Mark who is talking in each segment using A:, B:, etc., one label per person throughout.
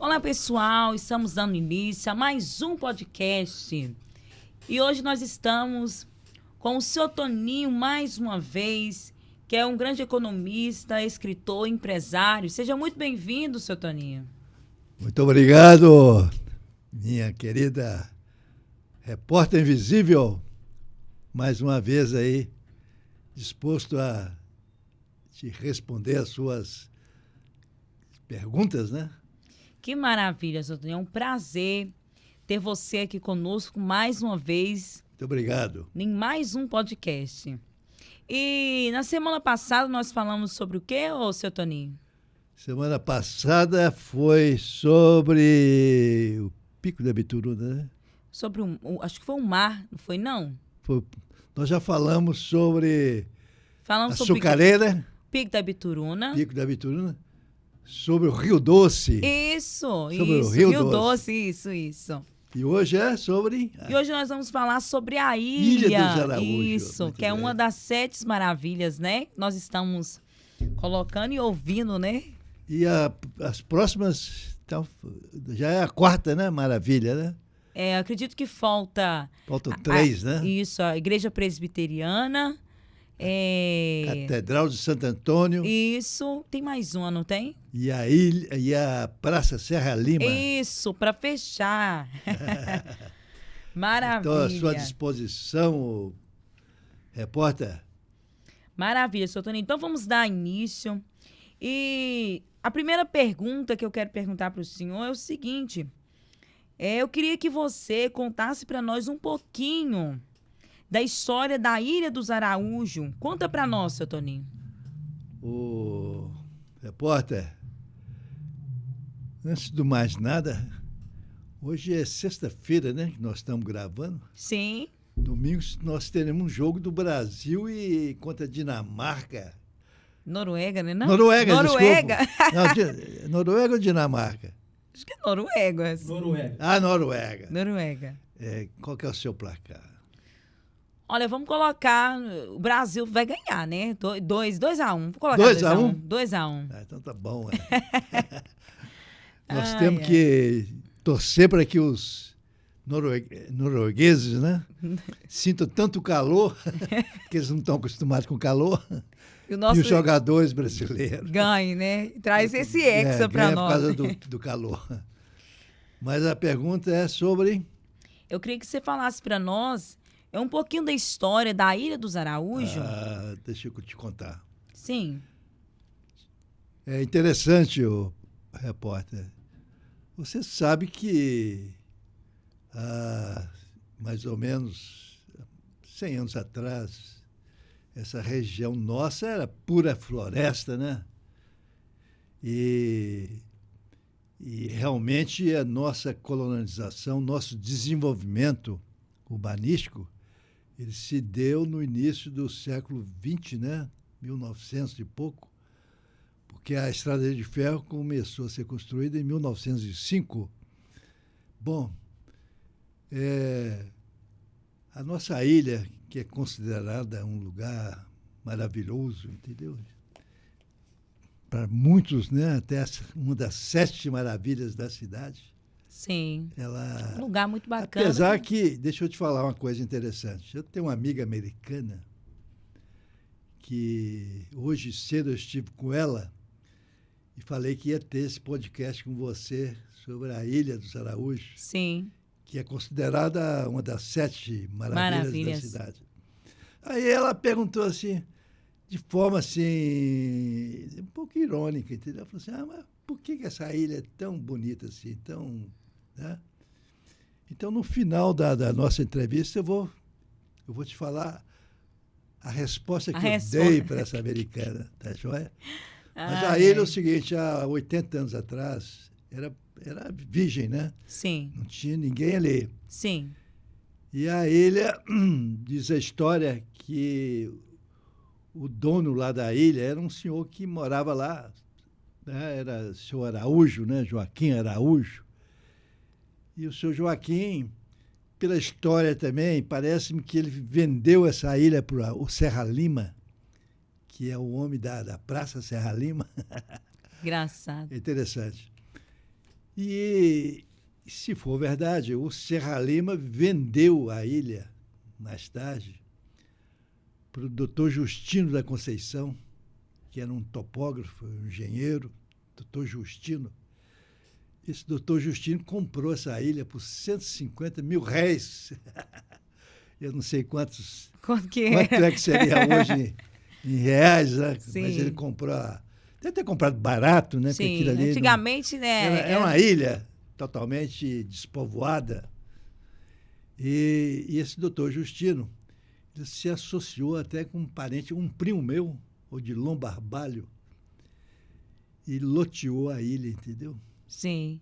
A: Olá, pessoal, estamos dando início a mais um podcast. E hoje nós estamos com o seu Toninho mais uma vez, que é um grande economista, escritor, empresário. Seja muito bem-vindo, seu Toninho.
B: Muito obrigado, minha querida repórter invisível, mais uma vez aí, disposto a te responder as suas perguntas, né?
A: Que maravilha, seu Toninho. É um prazer ter você aqui conosco mais uma vez.
B: Muito obrigado.
A: Em mais um podcast. E na semana passada nós falamos sobre o quê, ô, seu Toninho?
B: Semana passada foi sobre o Pico da Bituruna, né?
A: Sobre acho que foi um mar, não foi não?
B: Nós já falamos sobre
A: Falamos sobre
B: Açucareira,
A: Pico da Bituruna.
B: Pico da Bituruna, sobre o Rio Doce.
A: Sobre
B: o
A: Rio Doce, isso.
B: E hoje é sobre...
A: E hoje nós vamos falar sobre a Ilha
B: dos Araújos.
A: Isso, que é uma das 7 maravilhas, né? Nós estamos colocando e ouvindo, né?
B: E as próximas, então, já é a 4ª, né? Maravilha, né?
A: Acredito que faltam
B: 3, né?
A: Isso, a Igreja Presbiteriana.
B: Catedral de Santo Antônio.
A: Isso, tem mais uma, não tem?
B: E a ilha, e a Praça Serra Lima.
A: Isso, para fechar. Maravilha.
B: Estou à sua disposição, repórter.
A: Maravilha, seu Toninho. Então vamos dar início. E a primeira pergunta que eu quero perguntar para o senhor é o seguinte. Eu queria que você contasse para nós um pouquinho da história da Ilha dos Araújos. Conta para nós, seu Toninho.
B: O repórter, antes de mais nada, hoje é sexta-feira, né, que nós estamos gravando.
A: Sim.
B: Domingo nós teremos um jogo do Brasil e contra a Dinamarca.
A: Noruega, né? Não?
B: Noruega. Não, Noruega ou Dinamarca?
A: Acho que é Noruega.
B: Noruega. Qual que é o seu placar?
A: Olha, vamos colocar... O Brasil vai ganhar, né? 2-1. Vou colocar
B: 2-1?
A: 2-1.
B: Então tá bom. Nós temos que torcer para que os noruegueses, né, sintam tanto calor, que eles não estão acostumados com calor, e os jogadores brasileiros
A: ganhem, né? Traz esse hexa para nós.
B: Por causa do calor. Mas a pergunta é sobre...
A: Eu queria que você falasse para nós um pouquinho da história da Ilha dos Araújos.
B: Deixa eu te contar.
A: Sim.
B: É interessante, o repórter. Você sabe que há mais ou menos 100 anos atrás, essa região nossa era pura floresta, né? E realmente a nossa colonização, nosso desenvolvimento urbanístico, ele se deu no início do século XX, né? 1900 e pouco, porque a Estrada de Ferro começou a ser construída em 1905. Bom, a nossa ilha, que é considerada um lugar maravilhoso, entendeu? Para muitos, né, até uma das 7 maravilhas da cidade.
A: Sim.
B: Um
A: lugar muito bacana.
B: Apesar que, deixa eu te falar uma coisa interessante. Eu tenho uma amiga americana que hoje cedo eu estive com ela e falei que ia ter esse podcast com você sobre a Ilha dos Araújos.
A: Sim.
B: Que é considerada uma das 7 maravilhas da cidade. Aí ela perguntou assim, de forma assim, um pouco irônica, entendeu? Ela falou assim, mas por que essa ilha é tão bonita assim, tão... Né? Então, no final da nossa entrevista, eu vou te falar a resposta que eu dei para essa americana, tá joia? Mas a ilha é o seguinte, há 80 anos atrás, era virgem, né?
A: Sim.
B: Não tinha ninguém ali.
A: Sim.
B: E a ilha, diz a história que o dono lá da ilha era um senhor que morava lá, né? Era o senhor Araújo, né? Joaquim Araújo. E o senhor Joaquim, pela história também, parece-me que ele vendeu essa ilha para o Serra Lima, que é o homem da Praça Serra Lima.
A: Engraçado.
B: Interessante. E, se for verdade, o Serra Lima vendeu a ilha, mais tarde, para o doutor Justino da Conceição, que era um topógrafo, um engenheiro, doutor Justino. Esse doutor Justino comprou essa ilha por R$150 mil. Eu não sei quanto é que seria hoje em reais, né?
A: Sim.
B: Mas ele comprou. Deve ter comprado barato, né?
A: Sim,
B: aquilo ali
A: antigamente, né?
B: É uma ilha totalmente despovoada. E esse doutor Justino, ele se associou até com um parente, um primo meu, Odilon Barbalho, e loteou a ilha, entendeu?
A: Sim.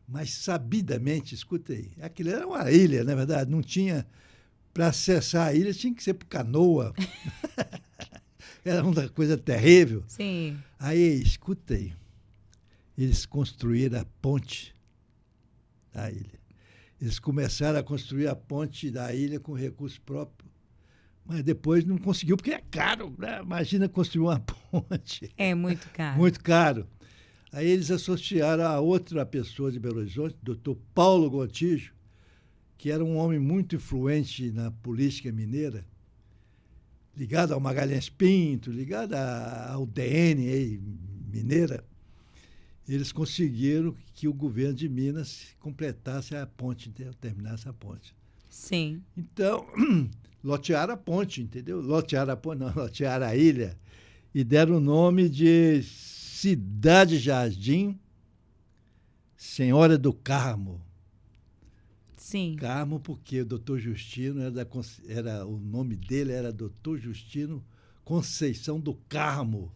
B: Mas sabidamente, escuta aí, aquilo era uma ilha, na verdade, não tinha... Para acessar a ilha tinha que ser por canoa. Era uma coisa terrível.
A: Sim.
B: Aí, escuta aí, eles construíram a ponte da ilha. Eles começaram a construir a ponte da ilha com recurso próprio, mas depois não conseguiu, porque é caro, né? Imagina construir uma ponte.
A: É muito caro.
B: Muito caro. Aí eles associaram a outra pessoa de Belo Horizonte, doutor Paulo Gontijo, que era um homem muito influente na política mineira, ligado ao Magalhães Pinto, ligado ao DN mineira. Eles conseguiram que o governo de Minas completasse a ponte, terminasse a ponte.
A: Sim.
B: Então, lotearam a ponte, entendeu? Lotearam a ilha e deram o nome de Cidade Jardim, Senhora do Carmo.
A: Sim.
B: Carmo, porque o doutor Justino o nome dele era doutor Justino Conceição do Carmo.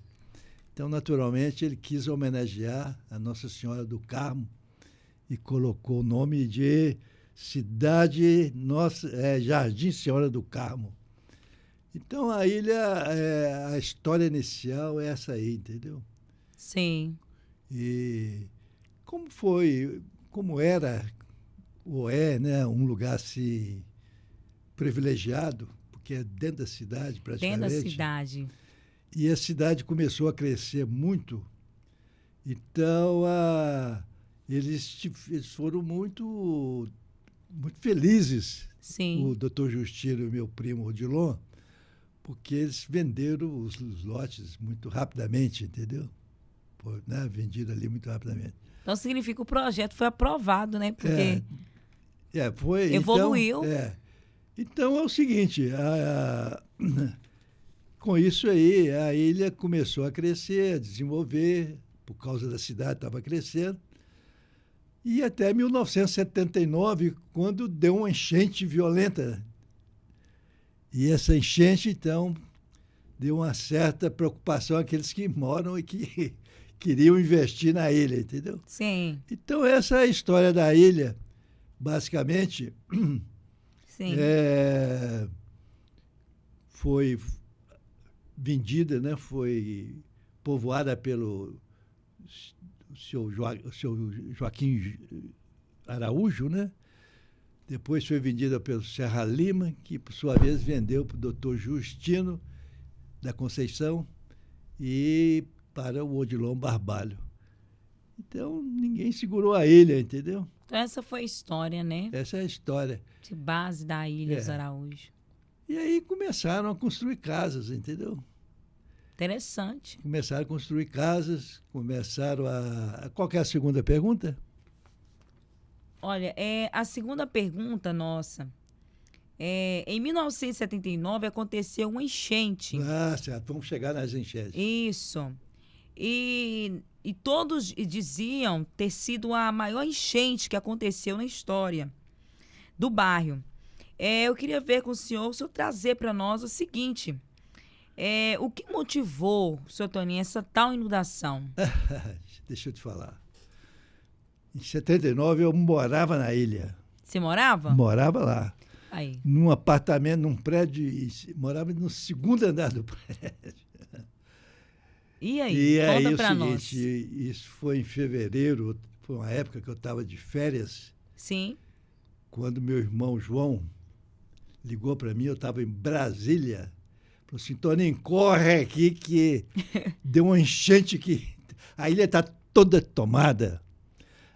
B: Então, naturalmente, ele quis homenagear a Nossa Senhora do Carmo e colocou o nome de Jardim Senhora do Carmo. Então, a ilha, a história inicial é essa aí, entendeu?
A: Sim.
B: E como era, ou é, né, um lugar assim, privilegiado, porque é dentro da cidade, praticamente.
A: Dentro da cidade.
B: E a cidade começou a crescer muito, então eles foram muito, muito felizes,
A: Sim.
B: o doutor Justino e meu primo Odilon, porque eles venderam os lotes muito rapidamente, entendeu? Né? Vendido ali muito rapidamente.
A: Então significa que o projeto foi aprovado, né? Porque
B: foi,
A: evoluiu.
B: Então é o seguinte, com isso aí, a ilha começou a crescer, a desenvolver, por causa da cidade estava crescendo, e até 1979, quando deu uma enchente violenta. E essa enchente, então, deu uma certa preocupação àqueles que moram e que queriam investir na ilha, entendeu?
A: Sim.
B: Então, essa é a história da ilha, basicamente.
A: Sim.
B: Foi vendida, né? Foi povoada pelo seu Joaquim Araújo, né? Depois foi vendida pelo Serra Lima, que, por sua vez, vendeu para o doutor Justino da Conceição e para o Odilon Barbalho. Então, ninguém segurou a ilha, entendeu?
A: Então, essa foi a história, né?
B: Essa é a história.
A: De base da Ilha dos Araújo.
B: E aí começaram a construir casas, entendeu?
A: Interessante.
B: Começaram a construir casas, começaram a... Qual que é a segunda pergunta?
A: Olha, a segunda pergunta nossa, em 1979 aconteceu uma enchente.
B: Ah, certo. Vamos chegar nas enchentes.
A: Isso. E todos diziam ter sido a maior enchente que aconteceu na história do bairro. Eu queria ver com o senhor trazer para nós o seguinte... o que motivou, senhor Toninho, essa tal inundação?
B: Deixa eu te falar. Em 79 eu morava na ilha.
A: Você morava?
B: Morava lá.
A: Aí.
B: Num apartamento, num prédio, morava no segundo andar do prédio.
A: E aí? Conta para nós.
B: Isso foi em fevereiro, foi uma época que eu estava de férias.
A: Sim.
B: Quando meu irmão João ligou para mim, eu estava em Brasília. Falou assim, Toninho, corre aqui que deu uma enchente que a ilha está toda tomada.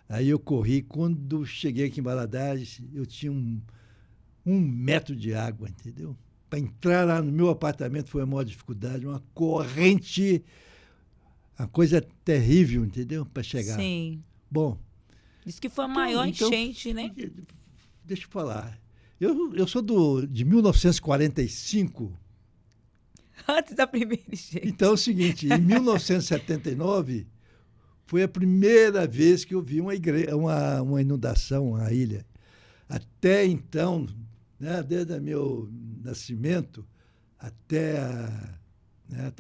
B: Aí eu corri. Quando cheguei aqui em Valadares, eu tinha um metro de água, entendeu? Para entrar lá no meu apartamento foi a maior dificuldade, uma corrente, uma coisa terrível, entendeu? Para chegar.
A: Sim.
B: Bom.
A: Diz que foi a maior enchente, né?
B: Deixa eu falar. Eu sou de 1945.
A: Antes da primeira enchente.
B: Então é o seguinte, em 1979 foi a primeira vez que eu vi uma inundação na ilha. Até então, né, desde o meu nascimento até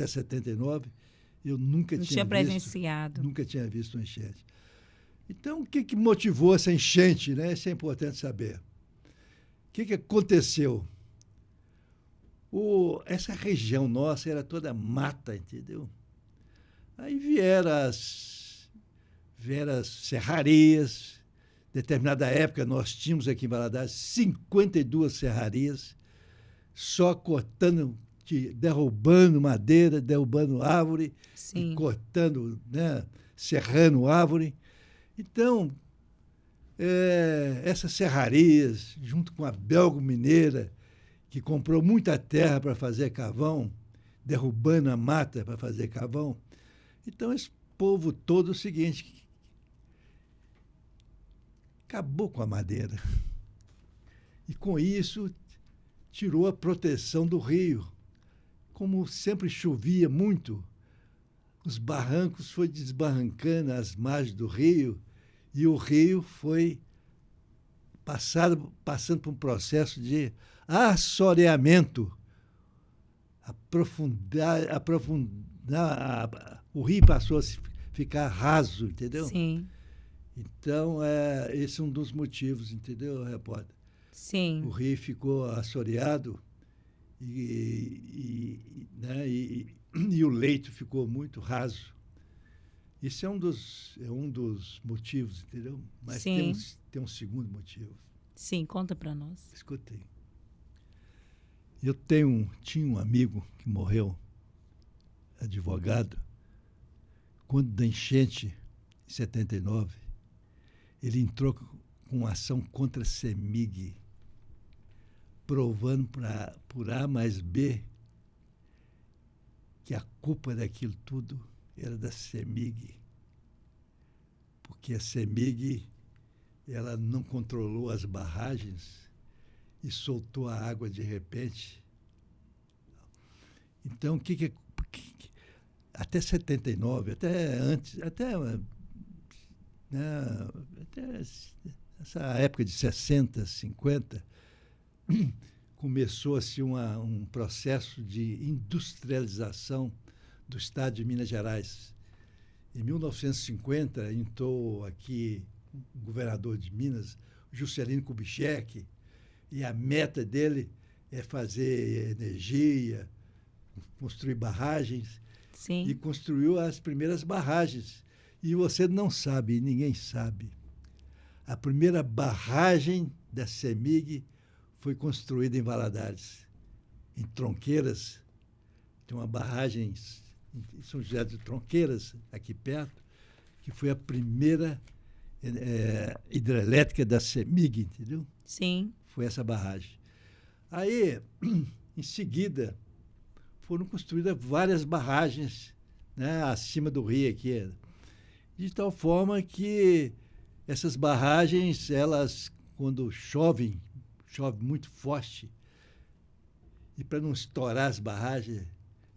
B: 79, eu nunca tinha
A: presenciado.
B: Nunca tinha visto uma enchente. Então, o que motivou essa enchente, né? Isso é importante saber. O que aconteceu? Essa região nossa era toda mata, entendeu? Aí vieram as serrarias. Em determinada época, nós tínhamos aqui em Valadares 52 serrarias, só cortando, derrubando madeira, derrubando árvore, e cortando, né, serrando árvore. Então, essas serrarias, junto com a Belgo Mineira, que comprou muita terra para fazer carvão, derrubando a mata para fazer carvão. Então, esse povo todo é o seguinte, acabou com a madeira. E, com isso, tirou a proteção do rio. Como sempre chovia muito, os barrancos foi desbarrancando as margens do rio, e o rio foi passando por um processo de assoreamento, o rio passou a ficar raso, entendeu?
A: Sim.
B: Então, esse é um dos motivos, entendeu, repórter?
A: Sim.
B: O rio ficou assoreado e o leito ficou muito raso. Isso é um dos motivos, entendeu? Mas tem um segundo motivo.
A: Sim, conta para nós.
B: Escutei. Eu tinha um amigo que morreu, advogado, quando da enchente, em 79, ele entrou com uma ação contra a CEMIG, provando por A mais B que a culpa daquilo tudo era da CEMIG, porque a CEMIG ela não controlou as barragens e soltou a água de repente. Então, até 79, até antes, até essa época de 60, 50, começou-se um processo de industrialização do estado de Minas Gerais. Em 1950, entrou aqui o governador de Minas, Juscelino Kubitschek, e a meta dele é fazer energia, construir barragens.
A: Sim.
B: E construiu as primeiras barragens. E você não sabe, ninguém sabe. A primeira barragem da CEMIG foi construída em Valadares, em Tronqueiras. Tem uma barragem em São José de Tronqueiras, aqui perto, que foi a primeira hidrelétrica da CEMIG, entendeu?
A: Sim.
B: Foi essa barragem. Aí, em seguida, foram construídas várias barragens, né, acima do rio aqui, de tal forma que essas barragens, elas, quando chove muito forte, e para não estourar as barragens,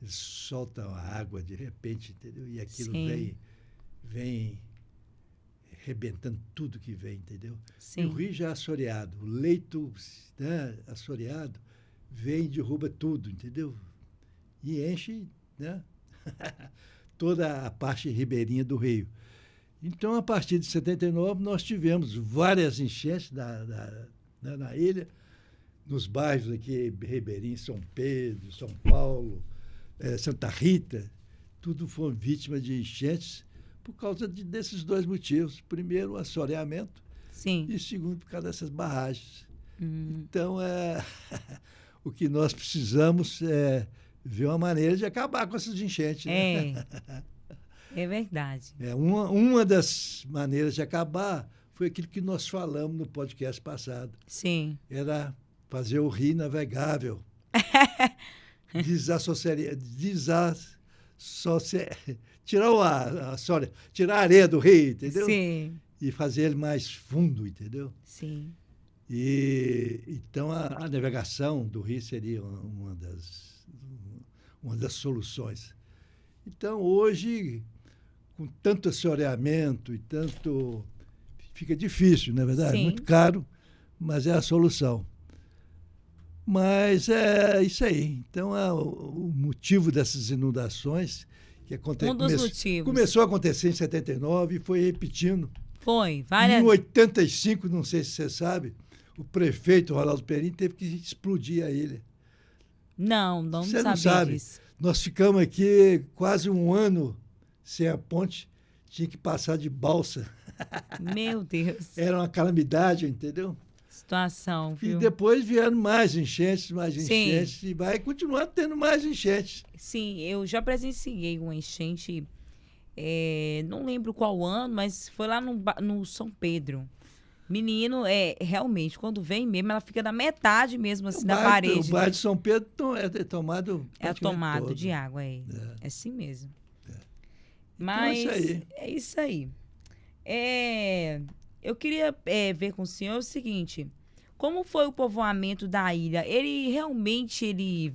B: eles soltam a água de repente, entendeu? E aquilo vem arrebentando tudo que vem, entendeu?
A: Sim.
B: E o rio já é assoreado, o leito, né, assoreado, vem e derruba tudo, entendeu? E enche, né, toda a parte ribeirinha do rio. Então, a partir de 79, nós tivemos várias enchentes na ilha, nos bairros aqui, Ribeirinho, São Pedro, São Paulo, Santa Rita, tudo foram vítimas de enchentes por causa desses dois motivos. Primeiro, o assoreamento.
A: Sim.
B: E segundo, por causa dessas barragens. Então, o que nós precisamos é ver uma maneira de acabar com essas enchentes. Né?
A: É verdade.
B: Uma das maneiras de acabar foi aquilo que nós falamos no podcast passado.
A: Sim.
B: Era fazer o rio navegável. Tirar a areia do rio, entendeu?
A: Sim.
B: E fazer ele mais fundo, entendeu?
A: Sim.
B: Então, a navegação do rio seria uma das soluções. Então, hoje, com tanto assoreamento e tanto... Fica difícil, na verdade,
A: Sim.
B: muito caro, mas é a solução. Mas é isso aí. Então, o motivo dessas inundações... que
A: Um dos motivos.
B: Começou a acontecer em 79 e foi repetindo.
A: Foi, várias...
B: Em 85, não sei se você sabe, o prefeito Ronaldo Perim teve que explodir a ilha.
A: Não
B: Você não
A: sabia
B: sabe.
A: disso.
B: Nós ficamos aqui quase um ano sem a ponte, tinha que passar de balsa.
A: Meu Deus.
B: Era uma calamidade, entendeu?
A: Situação, viu?
B: E depois vieram mais enchentes,
A: Sim.
B: e vai continuar tendo mais enchentes.
A: Sim, eu já presenciei uma enchente, não lembro qual ano, mas foi lá no São Pedro. Menino, realmente, quando vem mesmo, ela fica na metade mesmo, assim, da parede.
B: O bairro de São Pedro é tomado
A: tomado
B: todo.
A: de água, É assim mesmo.
B: Então
A: Mas
B: é isso aí.
A: é isso aí. Eu queria ver com o senhor o seguinte, como foi o povoamento da ilha? Ele realmente, ele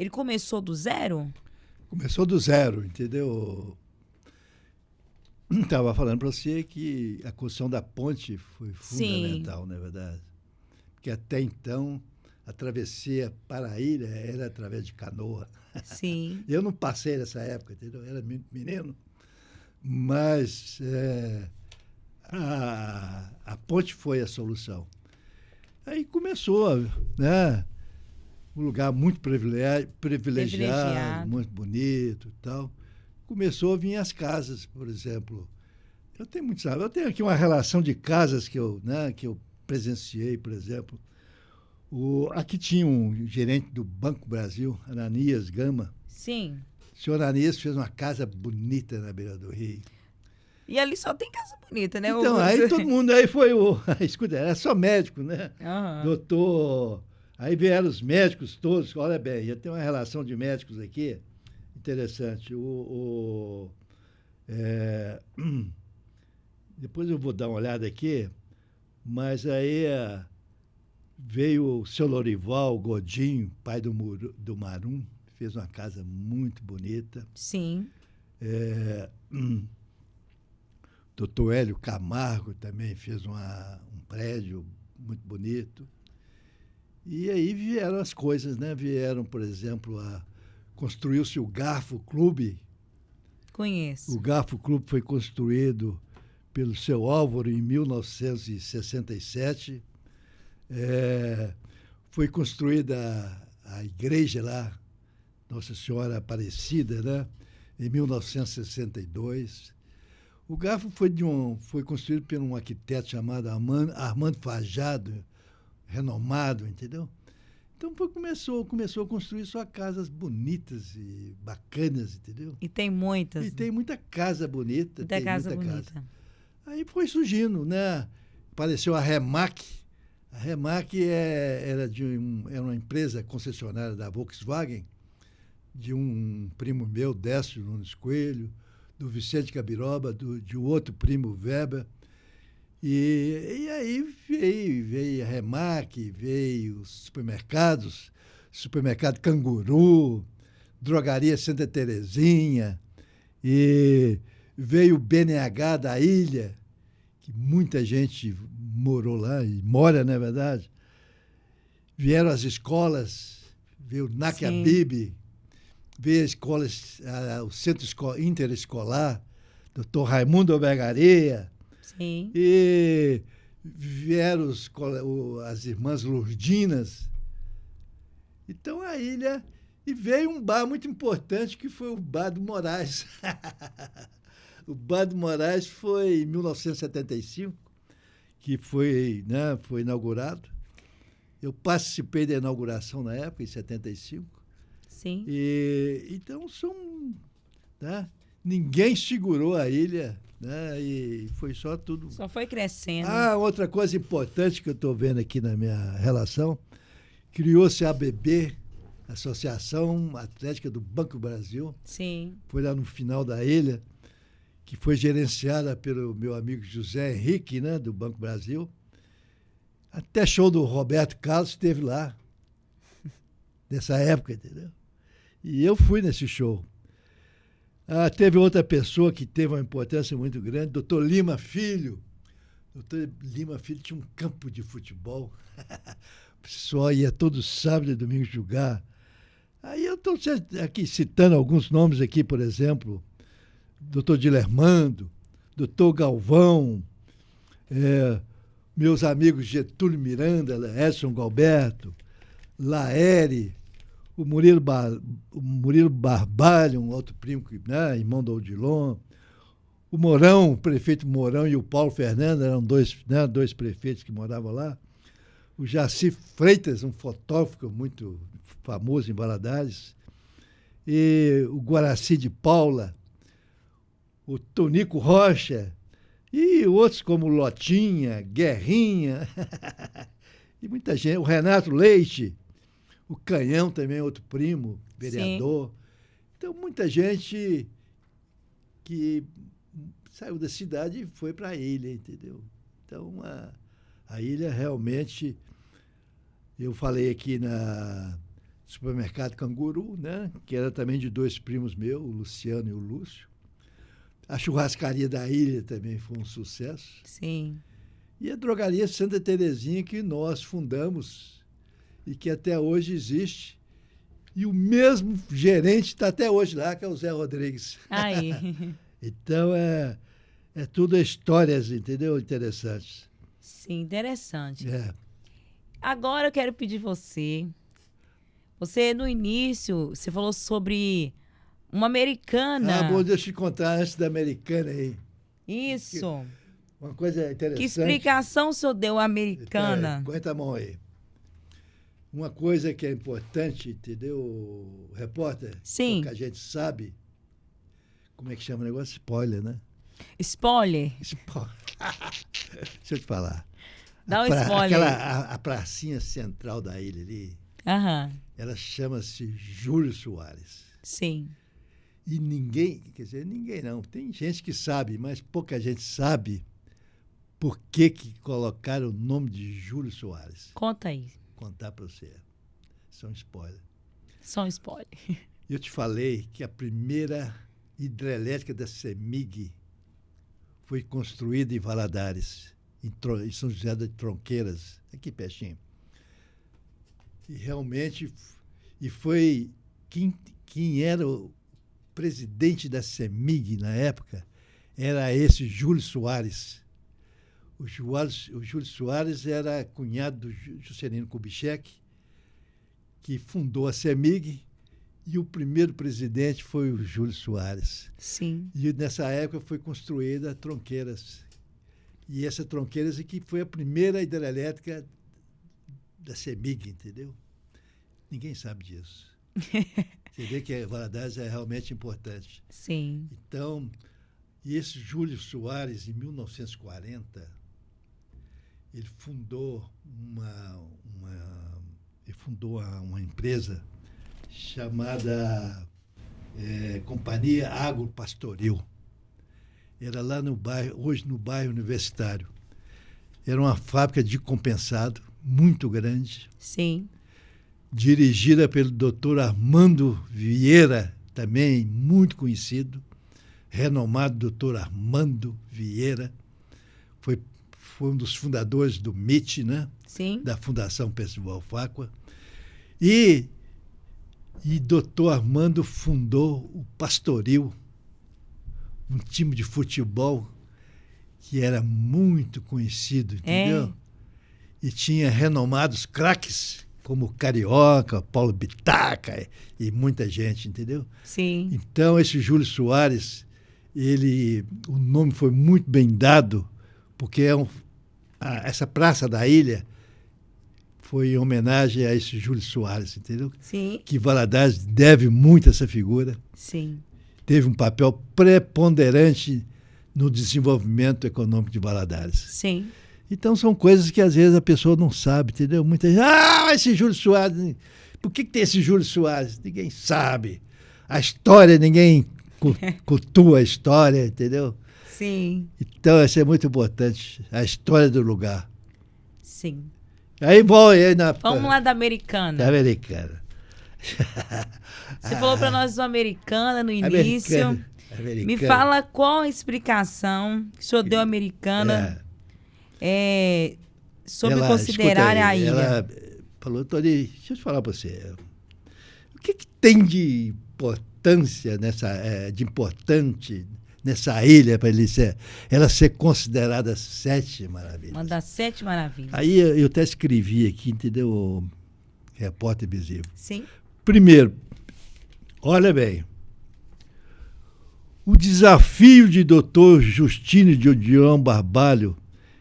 A: começou do zero?
B: Começou do zero, entendeu? Estava falando para você que a construção da ponte foi fundamental, não é verdade? Porque até então a travessia para a ilha era através de canoa.
A: Sim.
B: Eu não passei nessa época, entendeu? Eu era muito menino, mas a ponte foi a solução. Aí começou, né? Um lugar muito privilegiado, muito bonito e tal. Começou a vir as casas, por exemplo. Eu tenho aqui uma relação de casas que eu presenciei, por exemplo. Aqui tinha um gerente do Banco Brasil, Ananias Gama.
A: Sim.
B: O senhor Ananias fez uma casa bonita na beira do rio.
A: E ali só tem casa bonita, né?
B: Então, aí todo mundo, aí foi escuta, era só médico, né?
A: Uhum.
B: Doutor... Aí vieram os médicos todos, olha bem, já tem uma relação de médicos aqui, interessante. Depois eu vou dar uma olhada aqui, mas aí veio o seu Lorival Godinho, pai do Marum, fez uma casa muito bonita.
A: Sim.
B: Doutor Hélio Camargo também fez um prédio muito bonito. E aí vieram as coisas, né? Vieram, por exemplo, construiu-se o Garfo Clube.
A: Conheço.
B: O Garfo Clube foi construído pelo seu Álvaro em 1967. Foi construída a igreja lá, Nossa Senhora Aparecida, né? Em 1962. O Garfo foi construído por um arquiteto chamado Armando Fajado, renomado, entendeu? Então começou a construir só casas bonitas e bacanas, entendeu?
A: E tem muitas.
B: E tem muita casa bonita.
A: Muita casa bonita.
B: Aí foi surgindo, né? Apareceu a Remac. A Remac era uma empresa concessionária da Volkswagen, de um primo meu, Décio Nunes Coelho, do Vicente Cabiroba, de um outro primo, Weber. E aí veio a Remac, veio os supermercados, supermercado Canguru, drogaria Santa Terezinha, e veio o BNH da ilha, que muita gente morou lá e mora, não é verdade? Vieram as escolas, veio o Nacabibe, veio o Centro Interescolar, Dr. Raimundo Albergaria.
A: Sim.
B: E vieram as irmãs Lourdinas. Então a ilha... E veio um bar muito importante, que foi o Bar do Moraes. O Bar do Moraes foi em 1975, que foi inaugurado. Eu participei da inauguração na época, em 75.
A: Sim.
B: Então, né? ninguém segurou a ilha, né? E foi só tudo.
A: Só foi crescendo.
B: Outra coisa importante que eu estou vendo aqui na minha relação, criou-se a ABB, Associação Atlética do Banco do Brasil.
A: Sim.
B: Foi lá no final da ilha, que foi gerenciada pelo meu amigo José Henrique, né, do Banco Brasil. Até show do Roberto Carlos esteve lá, nessa época, entendeu? E eu fui nesse show. Teve outra pessoa que teve uma importância muito grande, doutor Lima Filho. Doutor Lima Filho tinha um campo de futebol. O pessoal ia todo sábado e domingo jogar. Aí eu estou aqui citando alguns nomes aqui, por exemplo, doutor Dilermando, doutor Galvão, meus amigos Getúlio Miranda, Edson Galberto, Laere, o Murilo Barbalho, um outro primo, né, irmão do Odilon, o Mourão, o prefeito Mourão e o Paulo Fernando, eram dois prefeitos que moravam lá, o Jaci Freitas, um fotógrafo muito famoso em Valadares, e o Guaraci de Paula, o Tonico Rocha, e outros como Lotinha, Guerrinha, e muita gente, o Renato Leite, o Canhão também, outro primo, vereador. Sim. Então, muita gente que saiu da cidade e foi para a ilha, entendeu? Então, a ilha realmente, eu falei aqui no supermercado Canguru, né, que era também de dois primos meus, o Luciano e o Lúcio. A churrascaria da ilha também foi um sucesso.
A: Sim.
B: E a drogaria Santa Terezinha, que nós fundamos e que até hoje existe. E o mesmo gerente está até hoje lá, que é o Zé Rodrigues.
A: Aí.
B: Então, é tudo histórias, entendeu? Interessantes.
A: Sim, interessante.
B: É.
A: Agora eu quero pedir você. Você, no início, você falou sobre uma americana.
B: Bom, deixa eu te contar antes da americana aí.
A: Isso.
B: Uma coisa interessante.
A: Que explicação o senhor deu americana?
B: Aguenta a mão aí. Uma coisa que é importante, entendeu, repórter?
A: Sim.
B: Porque a gente sabe, como é que chama o negócio? Spoiler, né?
A: Spoiler?
B: Spoiler. Deixa eu te falar.
A: Dá um spoiler.
B: A pracinha central da ilha ali,
A: ela
B: chama-se Júlio Soares.
A: Sim.
B: E ninguém, quer dizer, ninguém não, tem gente que sabe, mas pouca gente sabe por que colocaram o nome de Júlio Soares.
A: Conta aí.
B: Contar para você. Só um spoiler.
A: Só um spoiler.
B: Eu te falei que a primeira hidrelétrica da CEMIG foi construída em Valadares, em São José das Tronqueiras, aqui pertinho. E realmente, foi quem era o presidente da CEMIG na época, era esse Júlio Soares. O Júlio Soares era cunhado do Juscelino Kubitschek, que fundou a CEMIG, e o primeiro presidente foi o Júlio Soares.
A: Sim.
B: E nessa época foi construída a Tronqueiras. E essa Tronqueiras que foi a primeira hidrelétrica da CEMIG, entendeu? Ninguém sabe disso. Você vê que a Valadares é realmente importante.
A: Sim.
B: Então, e esse Júlio Soares, em 1940, ele fundou uma empresa chamada Companhia Agropastoril. Era lá no bairro, hoje no bairro Universitário. Era uma fábrica de compensado muito grande.
A: Sim.
B: Dirigida pelo doutor Armando Vieira, também muito conhecido, renomado doutor Armando Vieira. Foi um dos fundadores do MIT, né?
A: Sim.
B: Da Fundação Percival Facua. E doutor Armando fundou o Pastoril, um time de futebol que era muito conhecido, entendeu? E tinha renomados craques, como Carioca, Paulo Bitaca e muita gente, entendeu?
A: Sim.
B: Então, esse Júlio Soares, o nome foi muito bem dado, porque essa praça da ilha foi em homenagem a esse Júlio Soares, entendeu?
A: Sim.
B: Que Valadares deve muito a essa figura.
A: Sim.
B: teve um papel preponderante no desenvolvimento econômico de Valadares.
A: Sim.
B: Então, são coisas que, às vezes, a pessoa não sabe, entendeu? Muita gente, esse Júlio Soares, por que tem esse Júlio Soares? Ninguém sabe. A história, ninguém cultua a história, entendeu?
A: Sim.
B: Então, isso é muito importante, a história do lugar.
A: Sim.
B: Aí,
A: vamos lá da Americana.
B: Da Americana.
A: Você falou para nós do Americana no início.
B: Americana.
A: Me fala qual a explicação que o senhor deu à Americana sobre considerar a ilha.
B: Ela falou, Tony, deixa eu falar para você. O que tem de importância de importante nessa ilha para ela ser considerada 7 maravilhas?
A: Uma das 7 maravilhas.
B: Aí eu até escrevi aqui, entendeu? Repórter Visível.
A: Sim.
B: Primeiro, olha bem, o desafio de Dr. Justino de Odion Barbalho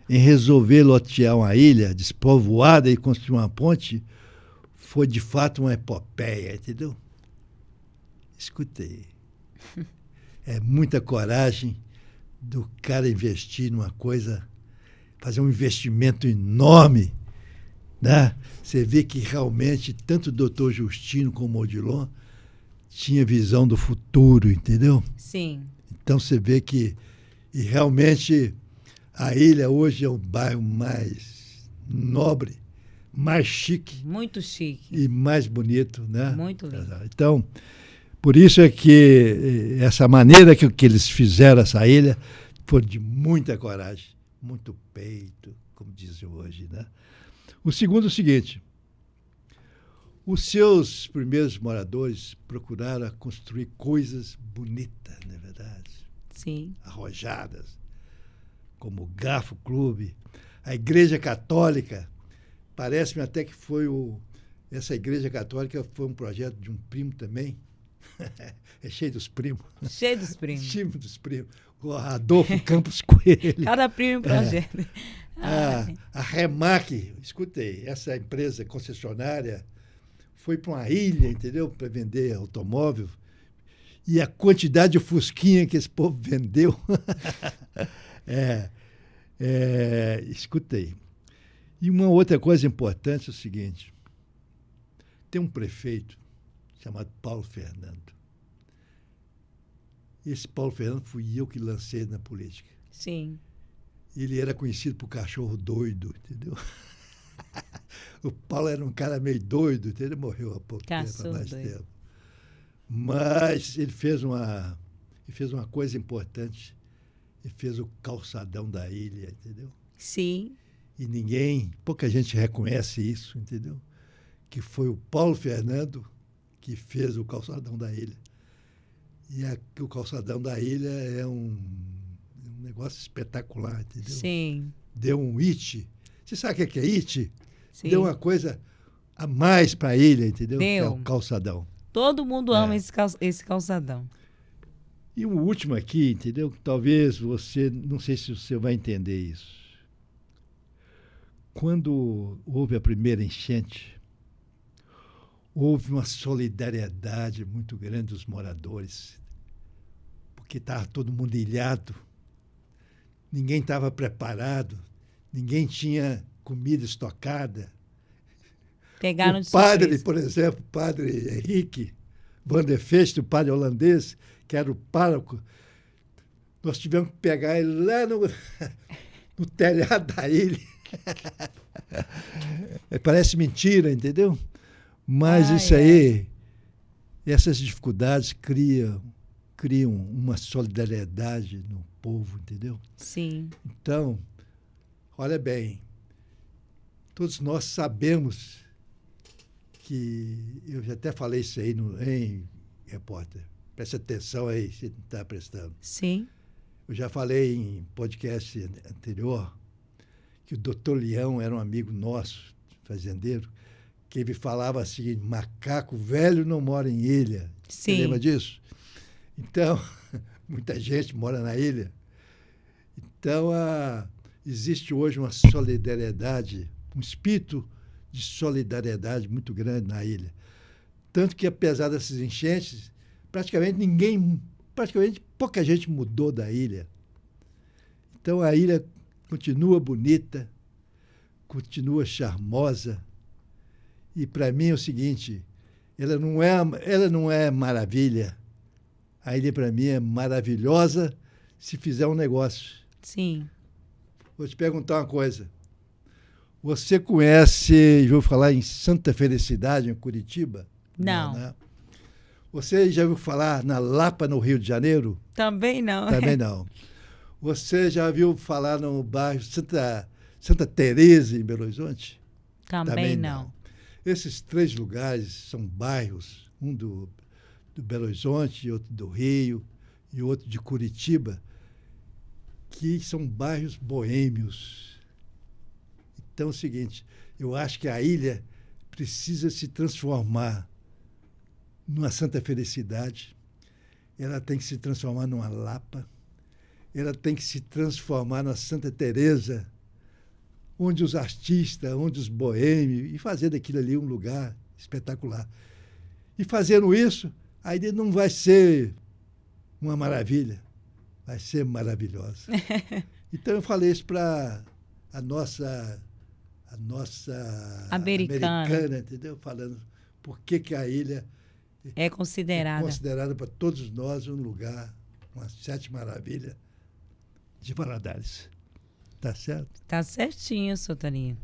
B: em resolver lotear uma ilha despovoada e construir uma ponte foi de fato uma epopeia, entendeu? Escutei. É muita coragem do cara investir numa coisa, fazer um investimento enorme, né? Você vê que realmente tanto o doutor Justino como o Odilon tinha visão do futuro, entendeu?
A: Sim.
B: Então você vê que e realmente a ilha hoje é o bairro mais nobre, mais chique.
A: Muito chique.
B: E mais bonito, né?
A: Muito lindo.
B: Então, por isso é que essa maneira que eles fizeram essa ilha foi de muita coragem, muito peito, como dizem hoje, né? O segundo é o seguinte, os seus primeiros moradores procuraram construir coisas bonitas, não é verdade?
A: Sim.
B: Arrojadas, como o Garfo Clube, a Igreja Católica. Parece-me até que essa Igreja Católica foi um projeto de um primo também. É cheio dos primos.
A: Cheio dos primos.
B: Cheio dos primos. O Adolfo Campos Coelho.
A: Cada primo em projeto.
B: A Remac, escutei, essa empresa concessionária foi para uma ilha, entendeu? Para vender automóvel. E a quantidade de fusquinha que esse povo vendeu. Escutei. E uma outra coisa importante é o seguinte: tem um prefeito chamado Paulo Fernando. Esse Paulo Fernando fui eu que lancei na política.
A: Sim.
B: Ele era conhecido por cachorro doido, entendeu? O Paulo era um cara meio doido, entendeu? Ele morreu há pouco tempo, há mais tempo. Mas ele fez uma coisa importante. Ele fez o calçadão da ilha, entendeu?
A: Sim.
B: E pouca gente reconhece isso, entendeu? Que foi o Paulo Fernando que fez o calçadão da ilha. E o calçadão da ilha é um negócio espetacular, entendeu?
A: Sim.
B: Deu um it. Você sabe o que é it?
A: Sim.
B: Deu uma coisa a mais para a ilha, entendeu?
A: Deu.
B: Que é o calçadão.
A: Todo mundo ama esse calçadão.
B: E o último aqui, entendeu? Talvez não sei se você vai entender isso. Quando houve a primeira enchente, houve uma solidariedade muito grande dos moradores, porque estava todo mundo ilhado, ninguém estava preparado, ninguém tinha comida estocada.
A: Pegaram
B: o padre, por exemplo, o padre Henrique Van der Feest, o padre holandês, que era o pároco, nós tivemos que pegar ele lá no telhado da ilha. Parece mentira, entendeu? Mas essas dificuldades criam uma solidariedade no povo, entendeu?
A: Sim.
B: Então, olha bem, todos nós sabemos que, eu já até falei isso aí em repórter, presta atenção aí, se não está prestando.
A: Sim.
B: Eu já falei em podcast anterior que o doutor Leão era um amigo nosso, fazendeiro, que ele falava assim, macaco velho não mora em ilha.
A: Sim.
B: Você lembra disso? Então, muita gente mora na ilha. Então, existe hoje uma solidariedade, um espírito de solidariedade muito grande na ilha. Tanto que, apesar dessas enchentes, praticamente ninguém praticamente pouca gente mudou da ilha. Então a ilha continua bonita, continua charmosa. E para mim é o seguinte, ela não é maravilha. A ilha para mim é maravilhosa se fizer um negócio.
A: Sim.
B: Vou te perguntar uma coisa. Você conhece, já ouviu falar em Santa Felicidade, em Curitiba?
A: Não.
B: Não, né? Você já ouviu falar na Lapa, no Rio de Janeiro?
A: Também não.
B: Também não. Você já ouviu falar no bairro Santa Teresa, em Belo Horizonte?
A: Também não.
B: Esses 3 lugares são bairros, um do Belo Horizonte, outro do Rio e outro de Curitiba, que são bairros boêmios. Então é o seguinte, eu acho que a ilha precisa se transformar numa Santa Felicidade, ela tem que se transformar numa Lapa, ela tem que se transformar na Santa Teresa, onde os artistas, onde os boêmios, e fazer daquilo ali um lugar espetacular. E fazendo isso, a ilha não vai ser uma maravilha, vai ser maravilhosa. Então eu falei isso para a nossa americana, entendeu? Falando por que a ilha
A: é considerada
B: para todos nós um lugar, uma 7 maravilha de Valadares. Tá certo?
A: Tá certinho, Sotoninho.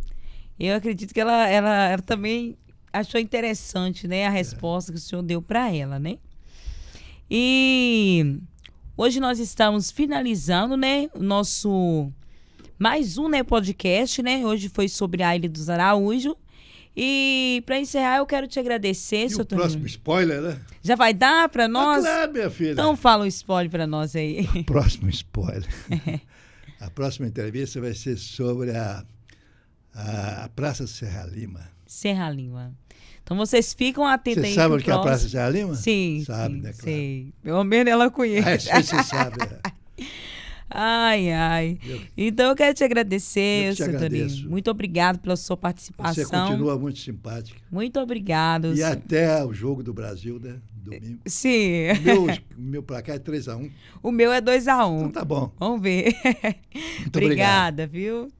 A: Eu acredito que ela também achou interessante, né, a resposta que o senhor deu para ela, né? E hoje nós estamos finalizando, né, o nosso mais um, né, podcast, né? Hoje foi sobre a Ilha dos Araújo. E para encerrar, eu quero te agradecer,
B: seu Toninho. O próximo spoiler, né?
A: Já vai dar para nós?
B: Claro, minha filha.
A: Então fala um spoiler para nós aí.
B: O próximo spoiler. A próxima entrevista vai ser sobre a Praça Serra Lima.
A: Serra Lima. Então vocês ficam atentos aí.
B: Você sabe onde é a Praça Serra Lima?
A: Sim,
B: sabe,
A: sim,
B: né? Claro.
A: Sei. Pelo menos ela conhece.
B: Você sabe.
A: Ai. Então eu quero te agradecer,
B: seu Toninho.
A: Muito obrigado pela sua participação.
B: Você continua muito simpática.
A: Muito obrigado.
B: E até o Jogo do Brasil, né? Domingo.
A: Sim.
B: O meu placar é 3-1.
A: O meu é 2-1.
B: Então tá bom.
A: Vamos ver.
B: Muito
A: Obrigada, viu?